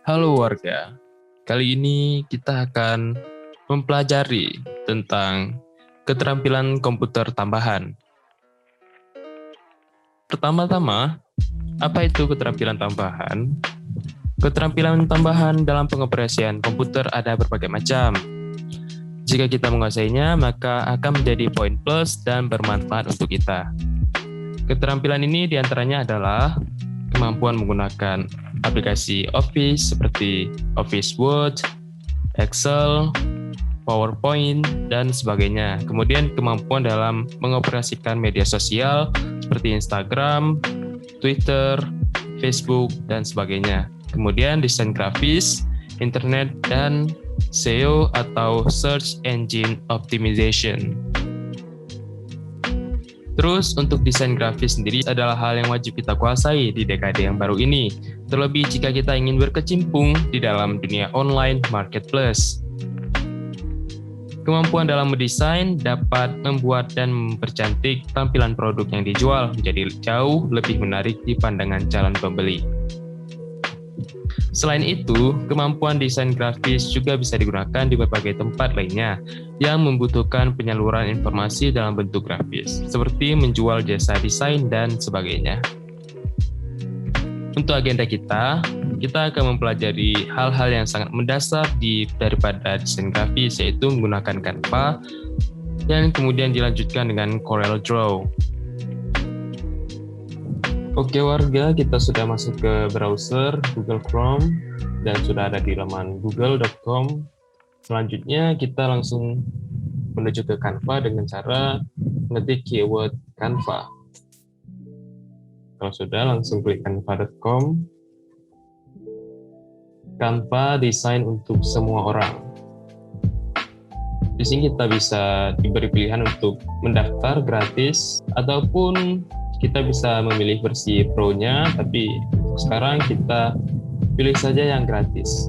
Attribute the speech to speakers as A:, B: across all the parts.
A: Halo warga, kali ini kita akan mempelajari tentang keterampilan komputer tambahan. Pertama-tama, apa itu keterampilan tambahan? Keterampilan tambahan dalam pengoperasian komputer ada berbagai macam. Jika kita menguasainya, maka akan menjadi poin plus dan bermanfaat untuk kita. Keterampilan ini diantaranya adalah kemampuan menggunakan aplikasi Office seperti Office Word, Excel, PowerPoint, dan sebagainya. Kemudian kemampuan dalam mengoperasikan media sosial seperti Instagram, Twitter, Facebook, dan sebagainya. Kemudian desain grafis, internet, dan SEO atau Search Engine Optimization. Terus untuk desain grafis sendiri adalah hal yang wajib kita kuasai di dekade yang baru ini, terlebih jika kita ingin berkecimpung di dalam dunia online marketplace. Kemampuan dalam mendesain dapat membuat dan mempercantik tampilan produk yang dijual menjadi jauh lebih menarik di pandangan calon pembeli. Selain itu, kemampuan desain grafis juga bisa digunakan di berbagai tempat lainnya yang membutuhkan penyaluran informasi dalam bentuk grafis, seperti menjual jasa desain dan sebagainya. Untuk agenda kita akan mempelajari hal-hal yang sangat mendasar daripada desain grafis, yaitu menggunakan Canva, dan kemudian dilanjutkan dengan Corel Draw. Oke warga, kita sudah masuk ke browser Google Chrome dan sudah ada di laman google.com. Selanjutnya kita langsung menuju ke Canva dengan cara mengetik keyword Canva. Kalau sudah, langsung klik canva.com. Canva desain untuk semua orang. Di sini kita bisa diberi pilihan untuk mendaftar gratis ataupun kita bisa memilih versi Pro-nya, tapi sekarang kita pilih saja yang gratis.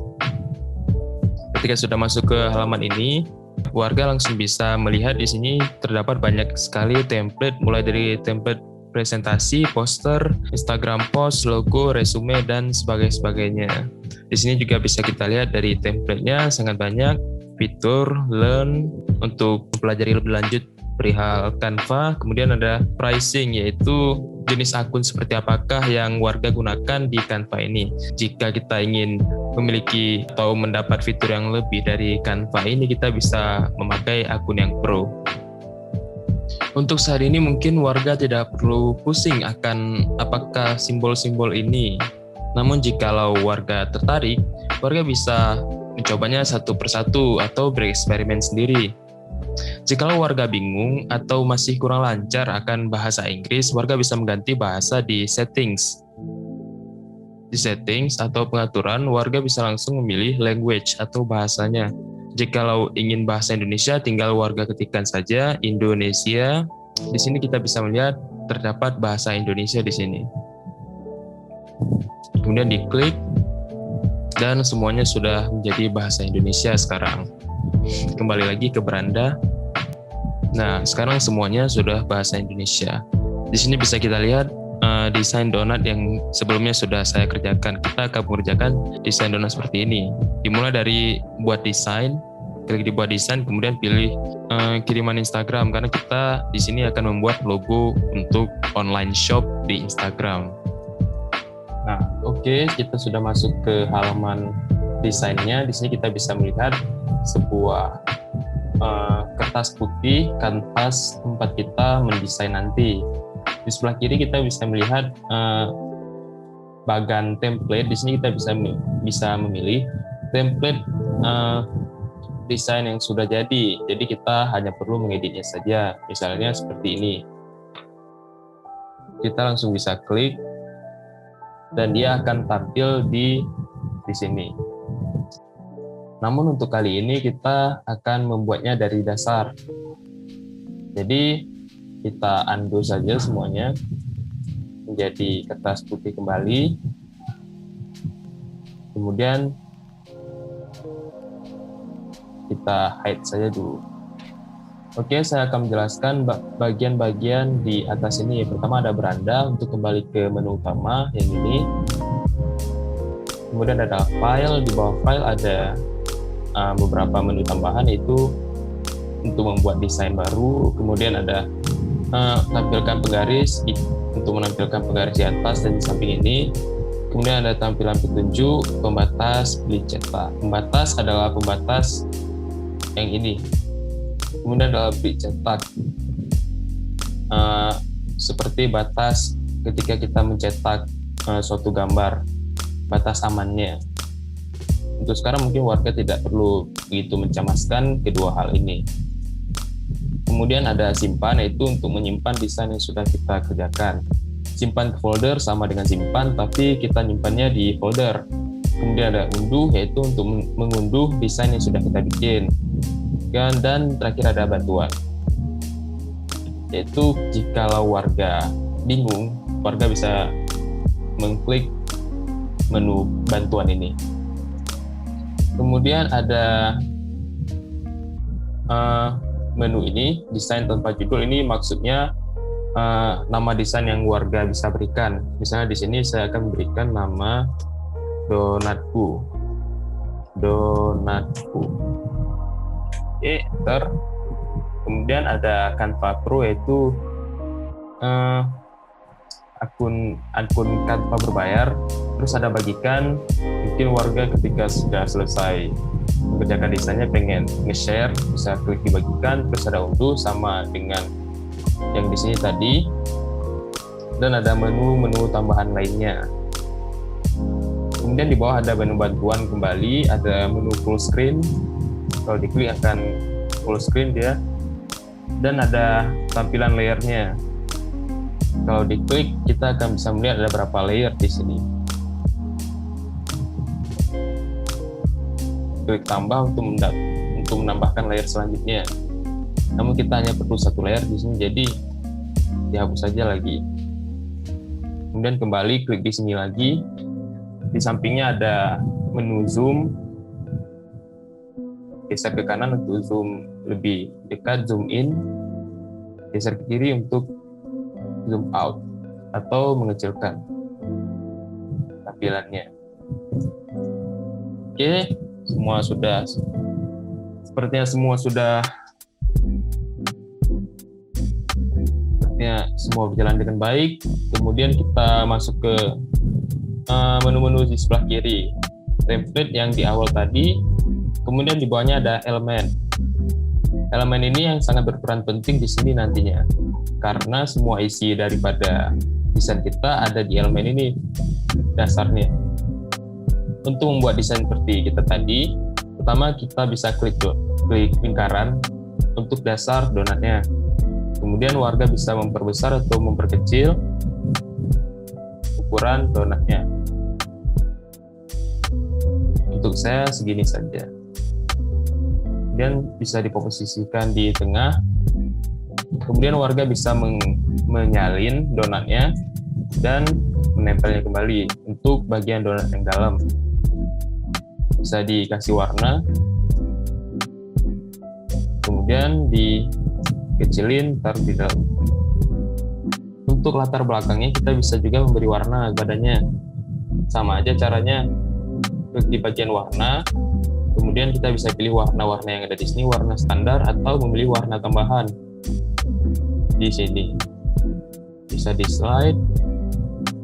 A: Ketika sudah masuk ke halaman ini, warga langsung bisa melihat di sini terdapat banyak sekali template, mulai dari template presentasi, poster, Instagram post, logo, resume, dan sebagainya. Di sini juga bisa kita lihat dari template-nya sangat banyak, fitur, learn, untuk mempelajari lebih lanjut perihal Canva. Kemudian ada pricing, yaitu jenis akun seperti apakah yang warga gunakan di Canva ini. Jika kita ingin memiliki atau mendapat fitur yang lebih dari Canva ini, kita bisa memakai akun yang pro. Untuk saat ini mungkin warga tidak perlu pusing akan apakah simbol-simbol ini. Namun jikalau warga tertarik, warga bisa mencobanya satu persatu atau bereksperimen sendiri. Jikalau warga bingung atau masih kurang lancar akan bahasa Inggris, warga bisa mengganti bahasa di settings. Di settings atau pengaturan, warga bisa langsung memilih language atau bahasanya. Jikalau ingin bahasa Indonesia, tinggal warga ketikkan saja Indonesia. Di sini kita bisa melihat terdapat bahasa Indonesia di sini. Kemudian diklik dan semuanya sudah menjadi bahasa Indonesia sekarang. Kembali lagi ke beranda. Nah, sekarang semuanya sudah bahasa Indonesia. Di sini bisa kita lihat desain donat yang sebelumnya sudah saya kerjakan. Kita akan mengerjakan desain donat seperti ini. Dimulai dari buat desain, klik di buat desain, kemudian pilih kiriman Instagram, karena kita di sini akan membuat logo untuk online shop di Instagram. Nah, oke, kita sudah masuk ke halaman desainnya. Di sini kita bisa melihat sebuah kertas putih, kanvas tempat kita mendesain nanti. Di sebelah kiri kita bisa melihat bagan template. Di sini kita bisa memilih template desain yang sudah jadi. Jadi kita hanya perlu mengeditnya saja. Misalnya seperti ini. Kita langsung bisa klik dan dia akan tampil di sini. Namun untuk kali ini kita akan membuatnya dari dasar. Jadi kita undo saja semuanya menjadi kertas putih kembali. Kemudian kita hide saja dulu. Oke, saya akan menjelaskan bagian-bagian di atas ini. Pertama ada beranda untuk kembali ke menu utama yang ini. kemudian ada file, di bawah file ada beberapa menu tambahan, yaitu untuk membuat desain baru, kemudian ada tampilkan penggaris untuk menampilkan penggaris di atas dan di samping ini, kemudian ada tampilan petunjuk, pembatas, pilih cetak. Pembatas adalah pembatas yang ini, kemudian adalah pilih cetak, seperti batas ketika kita mencetak suatu gambar, batas amannya. Untuk sekarang mungkin warga tidak perlu begitu mencemaskan kedua hal ini. Kemudian ada simpan, yaitu untuk menyimpan desain yang sudah kita kerjakan. Simpan ke folder sama dengan simpan, tapi kita nyimpannya di folder. Kemudian ada unduh, yaitu untuk mengunduh desain yang sudah kita bikin. Dan terakhir ada bantuan, yaitu jikalau warga bingung, warga bisa mengklik menu bantuan ini. Kemudian ada menu ini, desain tanpa judul. Ini maksudnya nama desain yang warga bisa berikan. Misalnya di sini saya akan berikan nama donatku. Oke, enter. Kemudian ada Canva Pro, yaitu akun Canva berbayar. Terus ada bagikan, mungkin warga ketika sudah selesai mengerjakan desainnya pengen nge-share, bisa klik dibagikan. Terus ada unduh sama dengan yang di sini tadi, dan ada menu tambahan lainnya. Kemudian di bawah ada menu bantuan kembali, ada menu full screen. Kalau diklik akan full screen dia, dan ada tampilan layernya. Kalau diklik kita akan bisa melihat ada berapa layer di sini. Klik tambah untuk menambahkan layer selanjutnya. Namun kita hanya perlu satu layer di sini, jadi dihapus saja lagi. Kemudian kembali klik di sini lagi. Di sampingnya ada menu zoom. Geser ke kanan untuk zoom lebih dekat, zoom in. Geser ke kiri untuk zoom out atau mengecilkan tampilannya. Oke, sepertinya semua berjalan dengan baik. Kemudian kita masuk ke menu-menu di sebelah kiri, template yang di awal tadi. Kemudian di bawahnya ada elemen. Elemen ini yang sangat berperan penting di sini nantinya, karena semua isi daripada desain kita ada di elemen ini dasarnya. Untuk membuat desain seperti kita tadi, pertama kita bisa klik lingkaran untuk dasar donatnya. Kemudian warga bisa memperbesar atau memperkecil ukuran donatnya. Untuk saya segini saja. Kemudian bisa diposisikan di tengah. Kemudian warga bisa menyalin donatnya dan menempelnya kembali untuk bagian donat yang dalam. Bisa dikasih warna, kemudian dikecilin, taruh di dalam. Untuk latar belakangnya kita bisa juga memberi warna badannya. Sama aja caranya, klik di bagian warna, kemudian kita bisa pilih warna-warna yang ada di sini, warna standar atau memilih warna tambahan di sini. Bisa di slide,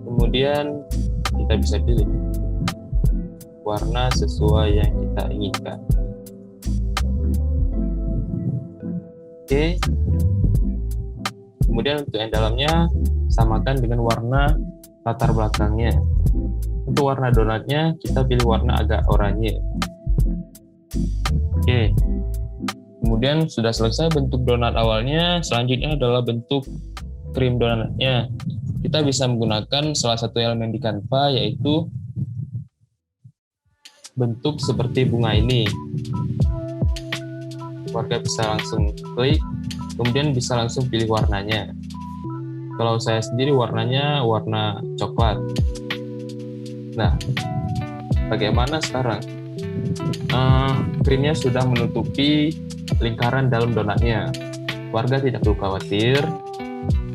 A: kemudian kita bisa pilih warna sesuai yang kita inginkan. Oke. Kemudian untuk yang dalamnya samakan dengan warna latar belakangnya. Untuk warna donatnya kita pilih warna agak oranye. Oke. Kemudian sudah selesai bentuk donat awalnya, selanjutnya adalah bentuk krim donatnya. Kita bisa menggunakan salah satu elemen di Canva, yaitu bentuk seperti bunga ini. Warga bisa langsung klik, kemudian bisa langsung pilih warnanya. Kalau saya sendiri warnanya warna coklat. Nah, bagaimana sekarang? Krimnya sudah menutupi lingkaran dalam donatnya. Warga tidak perlu khawatir.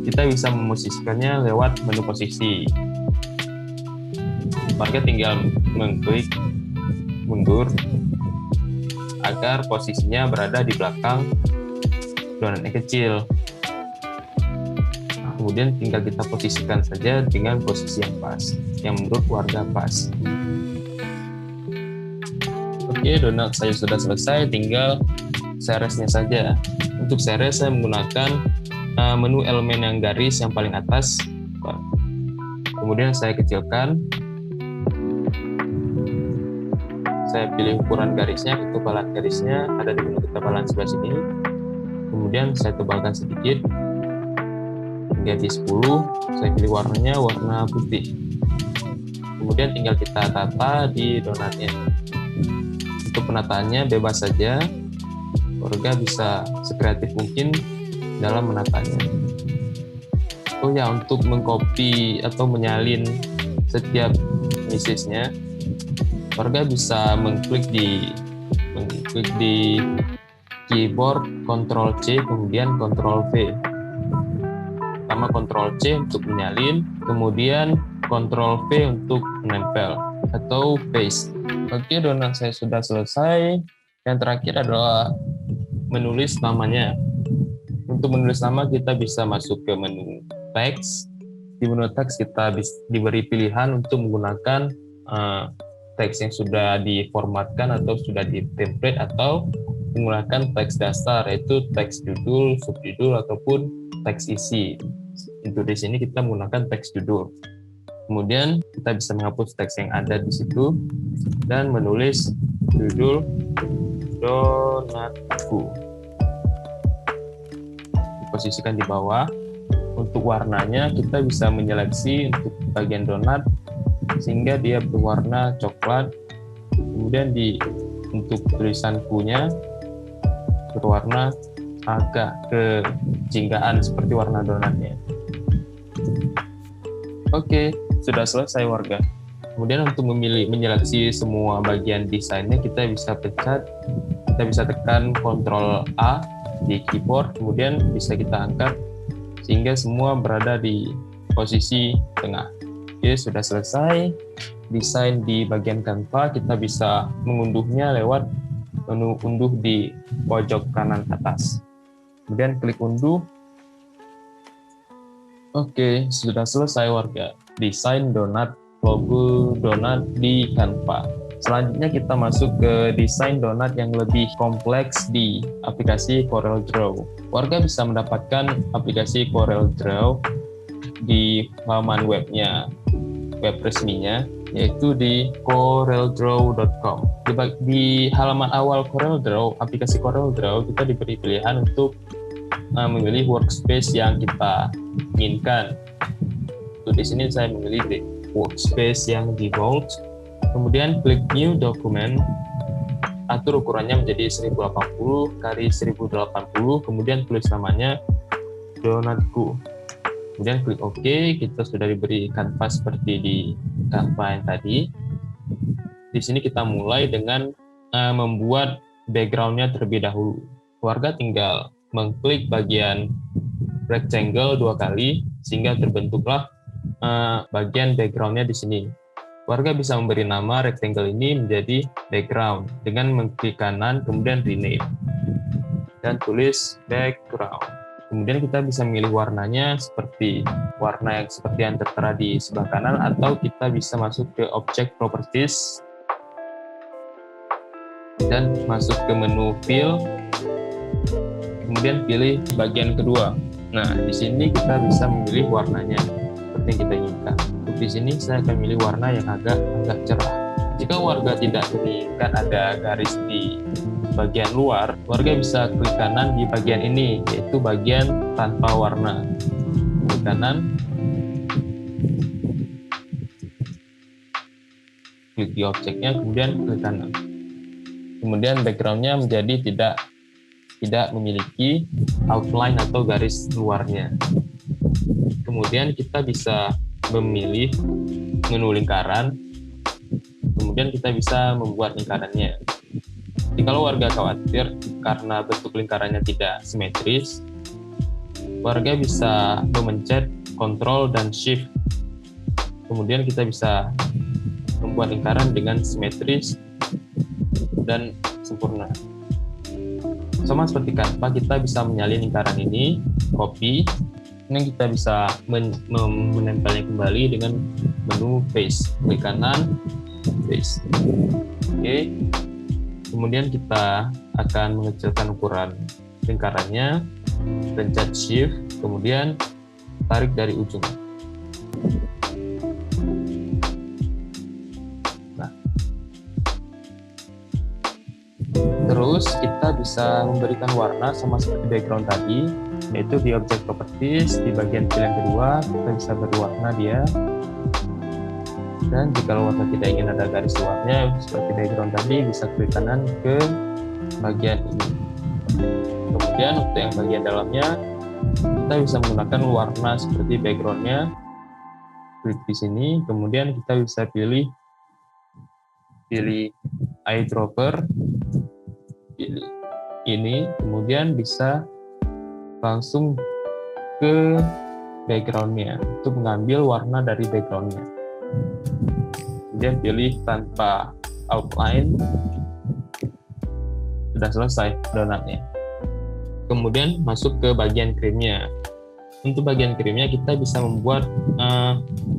A: Kita bisa memposisikannya lewat menu posisi. warga tinggal mengklik mundur agar posisinya berada di belakang donat yang kecil. Kemudian tinggal kita posisikan saja dengan posisi yang pas, yang menurut warga pas. Oke, donat saya sudah selesai, tinggal seresnya saja. Untuk seres saya menggunakan menu elemen yang garis yang paling atas. Kemudian saya kecilkan. Saya pilih ukuran garisnya, ketebalan garisnya ada di menu ketebalan sebelah sini. Kemudian saya tebalkan sedikit. Hingga di 10, saya pilih warnanya warna putih. Kemudian tinggal kita tata di donatnya. Untuk penataannya bebas saja, warga bisa sekreatif mungkin dalam menatanya. Oh ya, untuk mengcopy atau menyalin setiap misisnya, warga bisa mengklik di keyboard Ctrl C kemudian Ctrl V. Pertama Ctrl C untuk menyalin, kemudian Ctrl V untuk menempel atau paste. Oke, donat saya sudah selesai. Yang terakhir adalah menulis namanya. Untuk menulis nama kita bisa masuk ke menu teks. Di menu teks kita diberi pilihan untuk menggunakan teks yang sudah diformatkan atau sudah di template, atau menggunakan teks dasar yaitu teks judul, subjudul ataupun teks isi. Untuk di sini kita menggunakan teks judul. Kemudian kita bisa menghapus teks yang ada di situ dan menulis judul donatku. Diposisikan di bawah. Untuk warnanya kita bisa menyeleksi untuk bagian donat sehingga dia berwarna coklat. Kemudian untuk tulisan ku-nya berwarna agak kejinggaan seperti warna donatnya. Oke, sudah selesai warga. Kemudian untuk menyeleksi semua bagian desainnya kita bisa tekan Ctrl A di keyboard, kemudian bisa kita angkat sehingga semua berada di posisi tengah. Oke, sudah selesai desain di bagian Canva. Kita bisa mengunduhnya lewat menu unduh di pojok kanan atas. Kemudian klik unduh. Oke, sudah selesai warga. Desain donat, logo donat di Canva. Selanjutnya kita masuk ke desain donat yang lebih kompleks di aplikasi CorelDRAW. Warga bisa mendapatkan aplikasi CorelDRAW di halaman webnya, web resminya, yaitu di coreldraw.com. Di halaman awal CorelDRAW, aplikasi CorelDRAW, kita diberi pilihan untuk memilih workspace yang kita inginkan. Untuk di sini saya memilih di workspace yang default. Kemudian klik New Document, atur ukurannya menjadi 1080 x 1080, kemudian tulis namanya donatku. Kemudian klik OK, kita sudah diberi kanvas seperti di Canva yang tadi. Di sini kita mulai dengan membuat background-nya terlebih dahulu. Warga tinggal mengklik bagian rectangle 2 kali, sehingga terbentuklah bagian background-nya di sini. Warga bisa memberi nama rectangle ini menjadi background dengan mengklik kanan, kemudian rename, dan tulis background. Kemudian kita bisa memilih warnanya seperti warna yang tertera di sebelah kanan, atau kita bisa masuk ke Object Properties dan masuk ke menu Fill, kemudian pilih bagian kedua. Nah, di sini kita bisa memilih warnanya seperti yang kita inginkan. Untuk di sini saya akan memilih warna yang agak cerah. Jika warga tidak menginginkan ada garis di bagian luar, warga bisa klik kanan di bagian ini, yaitu bagian tanpa warna. Klik kanan, klik di objeknya, kemudian klik kanan. Kemudian background-nya menjadi tidak memiliki outline atau garis luarnya. Kemudian kita bisa memilih menu lingkaran, kemudian kita bisa membuat lingkarannya. Jika warga khawatir karena bentuk lingkarannya tidak simetris, warga bisa memencet Ctrl dan Shift. Kemudian kita bisa membuat lingkaran dengan simetris dan sempurna. Sama seperti Canva, kita bisa menyalin lingkaran ini, copy, ini kita bisa menempelnya kembali dengan menu paste, klik kanan, paste. Oke. Kemudian kita akan mengecilkan ukuran lingkarannya, pencet shift, kemudian tarik dari ujung. Nah, terus kita bisa memberikan warna sama seperti background tadi, yaitu di object properties, di bagian pilihan kedua kita bisa berwarna dia. Dan jika warna tidak ingin ada garis luarnya seperti background tadi, bisa klik kanan ke bagian ini. Kemudian untuk yang bagian dalamnya, kita bisa menggunakan warna seperti backgroundnya. Klik di sini, kemudian kita bisa pilih eyedropper, pilih ini, kemudian bisa langsung ke backgroundnya untuk mengambil warna dari backgroundnya. Kemudian pilih tanpa outline. Sudah selesai donatnya. Kemudian masuk ke bagian krimnya. Untuk bagian krimnya kita bisa membuat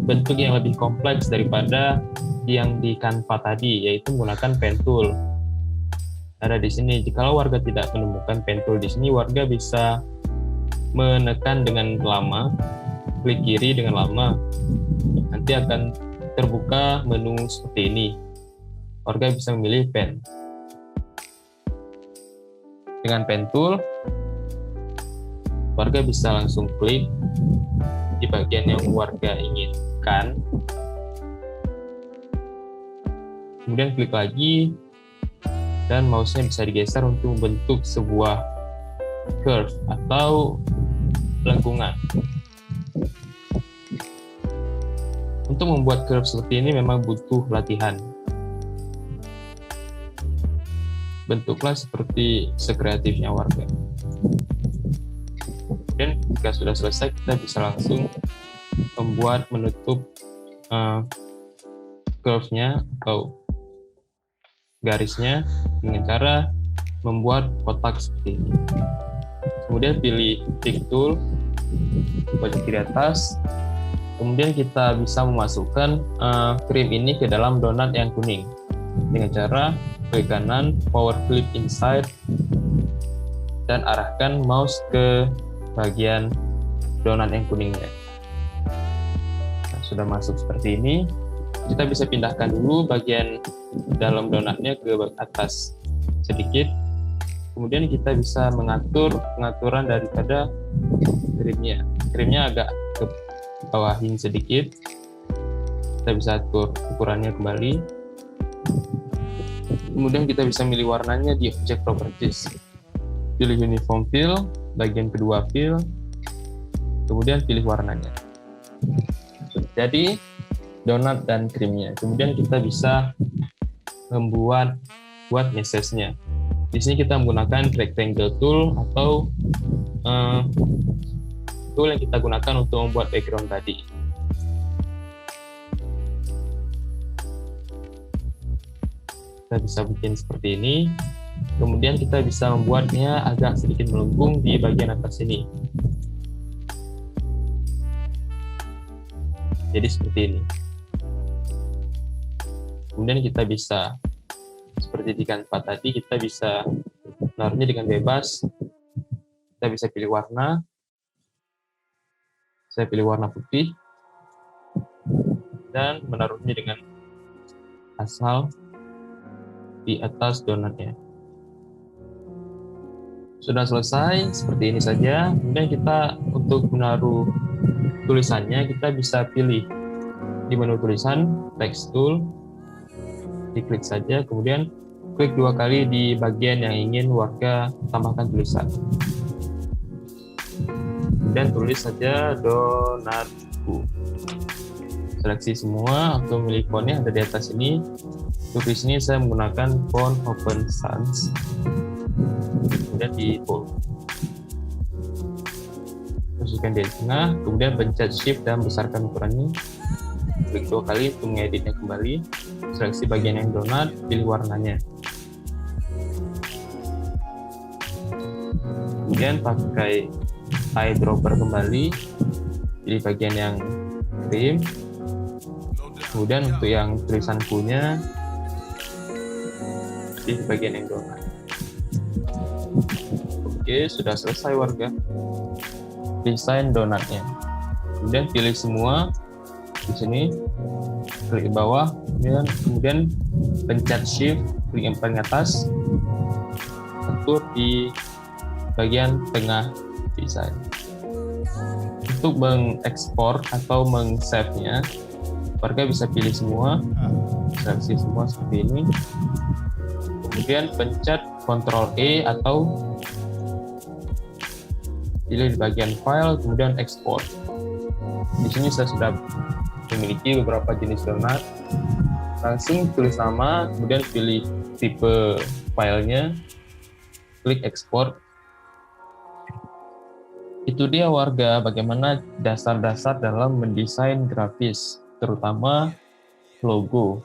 A: bentuk yang lebih kompleks daripada yang di Canva tadi, yaitu menggunakan pen tool. Ada di sini. Jika warga tidak menemukan pen tool di sini, warga bisa menekan dengan lama, klik kiri dengan lama, nanti akan terbuka menu seperti ini. Warga bisa memilih pen. Dengan pen tool, warga bisa langsung klik di bagian yang warga inginkan. Kemudian klik lagi, dan mouse-nya bisa digeser untuk membentuk sebuah curve atau lengkungan. Untuk membuat curve seperti ini memang butuh latihan. Bentuklah seperti sekreatifnya warga. Dan jika sudah selesai, kita bisa langsung membuat menutup curve-nya atau garisnya dengan cara membuat kotak seperti ini. Kemudian pilih pick tool, pojok kiri atas. Kemudian kita bisa memasukkan krim ini ke dalam donat yang kuning dengan cara klik kanan, power clip inside, dan arahkan mouse ke bagian donat yang kuningnya. Nah, sudah masuk seperti ini. Kita bisa pindahkan dulu bagian dalam donatnya ke atas sedikit. Kemudian kita bisa mengatur pengaturan daripada krimnya. Krimnya agak ke bawahin sedikit. Kita bisa atur ukurannya kembali. Kemudian kita bisa milih warnanya di object properties. Pilih uniform fill, bagian kedua fill, kemudian pilih warnanya. Jadi donat dan krimnya. Kemudian kita bisa membuat message-nya. Di sini kita menggunakan rectangle tool atau tool yang kita gunakan untuk membuat background tadi. Kita bisa bikin seperti ini. Kemudian kita bisa membuatnya agak sedikit melengkung di bagian atas ini. Jadi seperti ini. Kemudian kita bisa, seperti di Canva tadi, kita bisa menaruhnya dengan bebas. Kita bisa pilih warna. Saya pilih warna putih. Dan menaruhnya dengan asal di atas donatnya. Sudah selesai, seperti ini saja. Kemudian kita untuk menaruh tulisannya, kita bisa pilih di menu tulisan, text tool, diklik saja, kemudian klik 2 kali di bagian yang ingin warga tambahkan tulisan. Kemudian tulis saja donatku. Seleksi semua atau milih fontnya ada di atas ini. Untuk di sini saya menggunakan font Open Sans. Kemudian di bold. Masukkan di tengah, kemudian pencet shift dan besarkan ukurannya. klik 2 kali untuk mengeditnya kembali, seleksi bagian yang donat, pilih warnanya. Kemudian pakai eyedropper kembali, pilih bagian yang krim. Kemudian untuk yang tulisan punya, pilih bagian yang donat. Oke, sudah selesai warga desain donatnya. Kemudian pilih semua di sini, klik bawah, kemudian pencet shift, klik yang paling atas, atur di bagian tengah desain. Untuk mengekspor atau meng-save-nya, warga bisa pilih semua, seleksi semua seperti ini. Kemudian pencet Ctrl E atau pilih di bagian file, kemudian ekspor. Di sini saya sudah memiliki beberapa jenis donat. Langsung tulis nama, kemudian pilih tipe filenya, klik ekspor. Itu dia warga bagaimana dasar-dasar dalam mendesain grafis, terutama logo.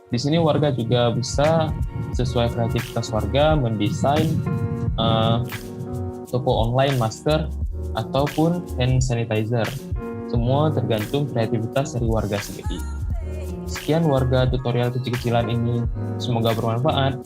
A: Di sini warga juga bisa sesuai kreativitas warga mendesain toko online masker ataupun hand sanitizer. Semua tergantung kreativitas dari warga sendiri. Sekian warga tutorial kecil-kecilan ini, semoga bermanfaat.